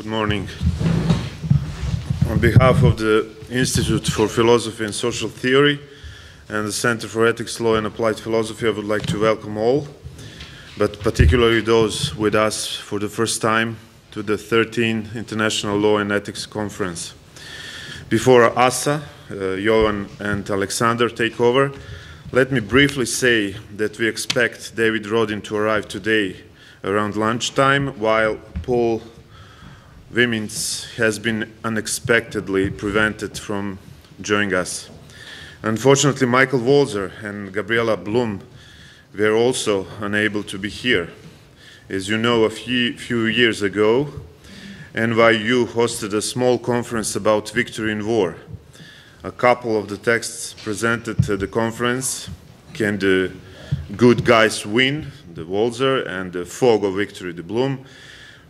Good morning. On behalf of the Institute for Philosophy and Social Theory and the Center for Ethics, Law and Applied Philosophy, I would like to welcome all, but particularly those with us for the first time, to the 13th International Law and Ethics Conference. Before Asa, Jovan and Alexander take over, let me briefly say that we expect David Rodin to arrive today around lunchtime, while Paul Wimins has been unexpectedly prevented from joining us. Unfortunately, Michael Walzer and Gabriela Blum were also unable to be here. As you know, a few years ago, NYU hosted a small conference about victory in war. A couple of the texts presented at the conference, Can the Good Guys Win?, the Walzer, and The Fog of Victory, the Blum,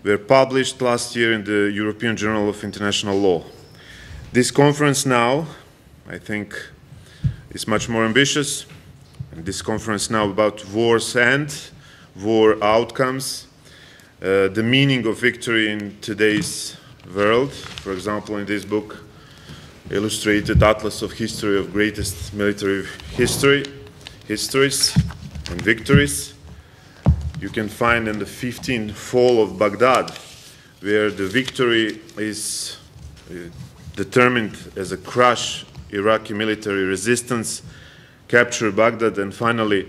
were published last year in the European Journal of International Law. This conference now, I think, is much more ambitious. And this conference now about war's end, war outcomes, the meaning of victory in today's world. For example, in this book, Illustrated Atlas of History of Greatest Military Histories and Victories, you can find in the 15th fall of Baghdad, where the victory is determined as a crush Iraqi military resistance, capture Baghdad, and finally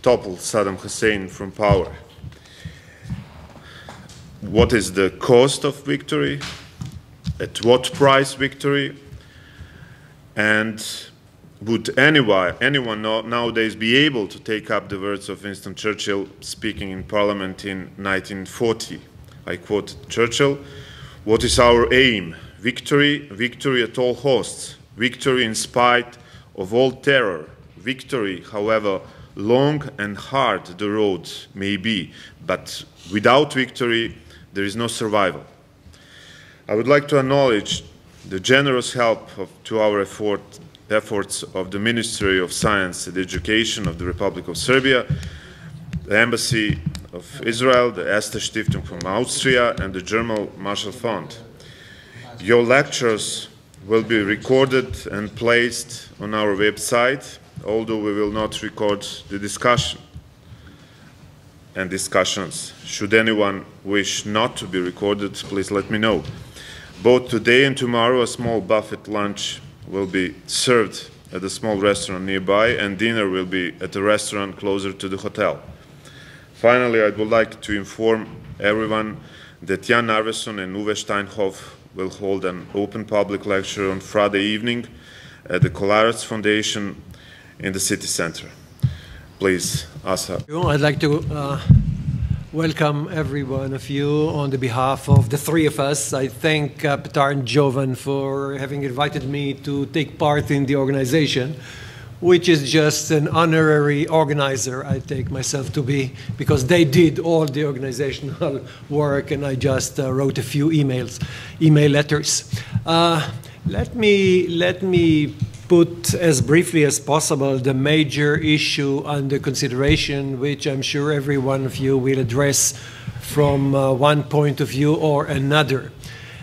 topple Saddam Hussein from power. What is the cost of victory? At what price victory? And would anyone nowadays be able to take up the words of Winston Churchill speaking in Parliament in 1940? I quote Churchill, "What is our aim? Victory, victory at all costs, victory in spite of all terror, victory, however long and hard the road may be, but without victory there is no survival." I would like to acknowledge the generous help to our efforts of the Ministry of Science and Education of the Republic of Serbia, the Embassy of Israel, the Esther Stiftung from Austria, and the German Marshall Fund. Your lectures will be recorded and placed on our website, although we will not record the discussion and discussions. Should anyone wish not to be recorded, please let me know. Both today and tomorrow, a small buffet lunch will be served at a small restaurant nearby, and dinner will be at a restaurant closer to the hotel. Finally, I would like to inform everyone that Jan Arveson and Uwe Steinhoff will hold an open public lecture on Friday evening at the Kolarec Foundation in the city center. Please, Asa. I'd like to welcome every one of you on the behalf of the three of us. I thank Petar and Jovan for having invited me to take part in the organization, which is just an honorary organizer I take myself to be, because they did all the organizational work and I just wrote a few email letters. Let me put as briefly as possible the major issue under consideration, which I'm sure every one of you will address from one point of view or another.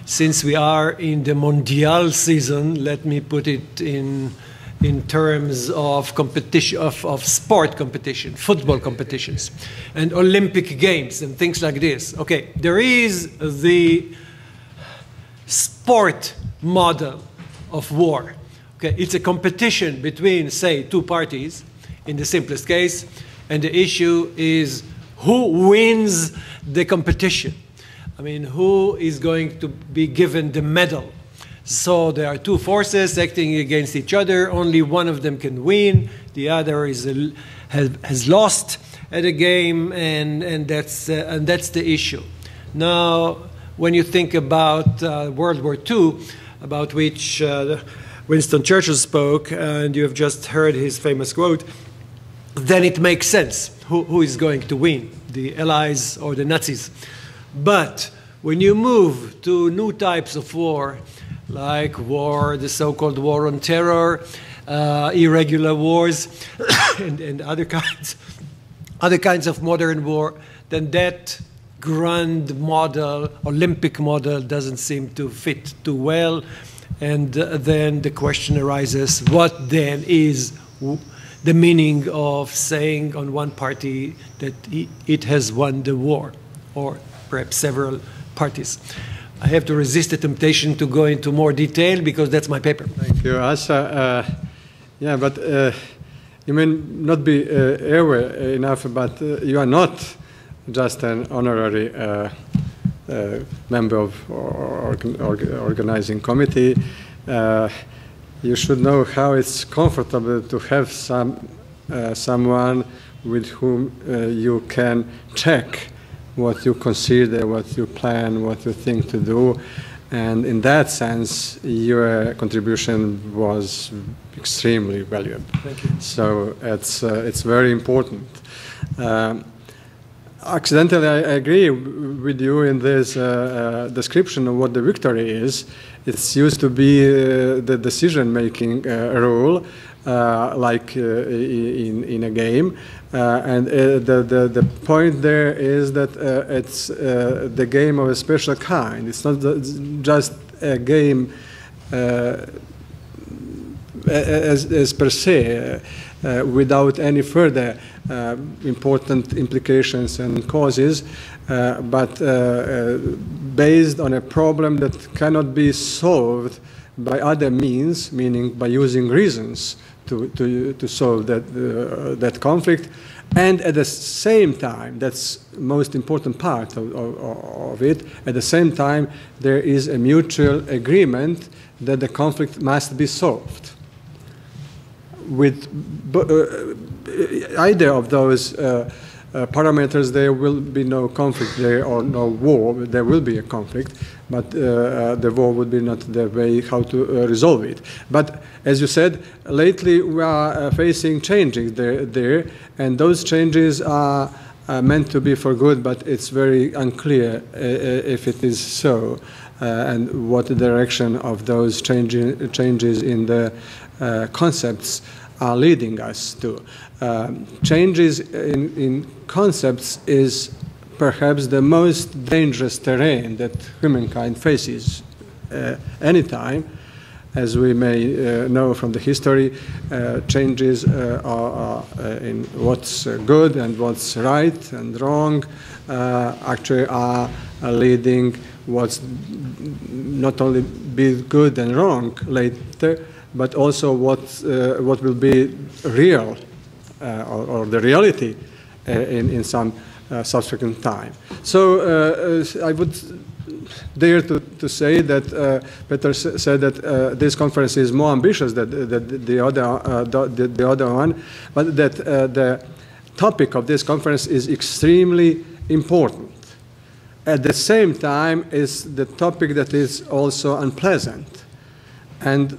Since we are in the Mondial season, let me put it in terms of competition, of sport competition, football competitions, and Olympic Games and things like this. Okay, there is the sport model of war. Okay, it's a competition between, say, two parties, in the simplest case, and the issue is who wins the competition. I mean, who is going to be given the medal? So there are two forces acting against each other. Only one of them can win. The other has lost at a game, and that's the issue. Now, when you think about World War II, about which Winston Churchill spoke, and you have just heard his famous quote, then it makes sense who is going to win, the Allies or the Nazis. But when you move to new types of war, like war, the so-called war on terror, irregular wars, and other kinds of modern war, then that grand model, Olympic model, doesn't seem to fit too well. And then the question arises, what then is the meaning of saying on one party that it has won the war, or perhaps several parties? I have to resist the temptation to go into more detail because that's my paper. Thank you, Asa. Yeah, but you may not be aware enough, but you are not just an honorary member of organizing committee. You should know how it's comfortable to have someone with whom you can check what you consider, what you plan, what you think to do. And in that sense, your contribution was extremely valuable. Thank you. So it's very important. Accidentally, I agree with you in this description of what the victory is. It's used to be the decision-making rule, like in a game. And the point there is that it's the game of a special kind. It's not just a game as per se, without any further important implications and causes, but based on a problem that cannot be solved by other means, meaning by using reasons to solve that conflict. And at the same time, that's the most important part of it, at the same time, there is a mutual agreement that the conflict must be solved. With either of those parameters, there will be no conflict there or no war. There will be a conflict, but the war would be not the way how to resolve it. But as you said, lately we are facing changes there, and those changes are meant to be for good, but it's very unclear if it is so, and what the direction of those changes in the concepts are leading us to. Changes in concepts is perhaps the most dangerous terrain that humankind faces anytime. As we may know from the history, changes are in what's good and what's right and wrong actually are leading what's not only be good and wrong later, but also what will be real or the reality in some subsequent time. So I would dare to say that Peter said that this conference is more ambitious than the other one, but that the topic of this conference is extremely important. At the same time, is the topic that is also unpleasant. And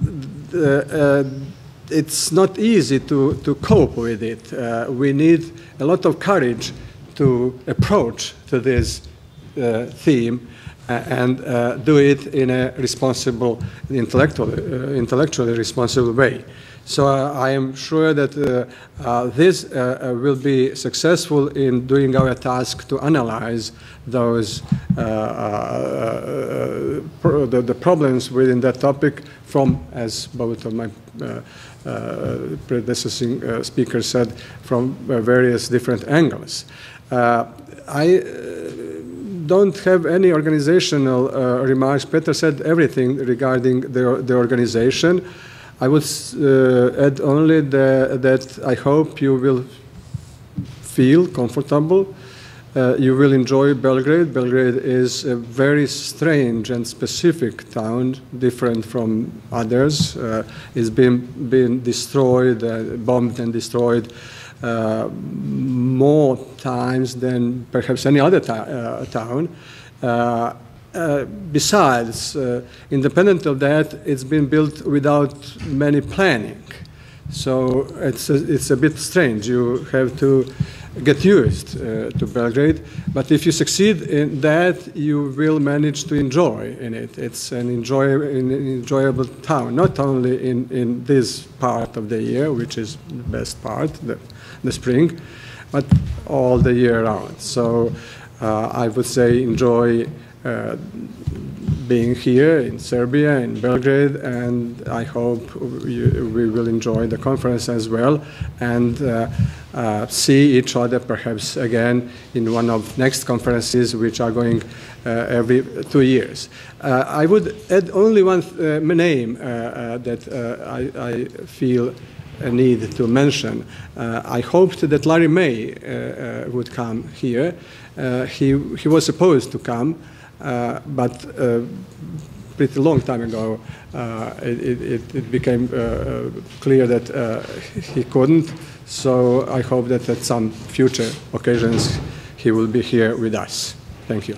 it's not easy to cope with it. We need a lot of courage to approach to this theme and do it in a responsible, intellectually responsible way. So I am sure that this will be successful in doing our task to analyze those the problems within that topic from, as both of my predecessing speakers said, from various different angles. I don't have any organizational remarks. Peter said everything regarding the organization. I would add only that I hope you will feel comfortable. You will enjoy Belgrade. Belgrade is a very strange and specific town, different from others. It's been destroyed, bombed and destroyed more times than perhaps any other town. Besides, independent of that, it's been built without many planning. So it's a bit strange. You have to get used to Belgrade. But if you succeed in that, you will manage to enjoy in it. It's an enjoyable town, not only in this part of the year, which is the best part, the spring, but all the year round. So I would say enjoy being here in Serbia, in Belgrade, and I hope we will enjoy the conference as well, and see each other perhaps again in one of next conferences, which are going every 2 years. I would add only one name that I feel a need to mention. I hoped that Larry May would come here. He was supposed to come, but pretty long time ago it became clear that he couldn't. So I hope that at some future occasions he will be here with us. Thank you.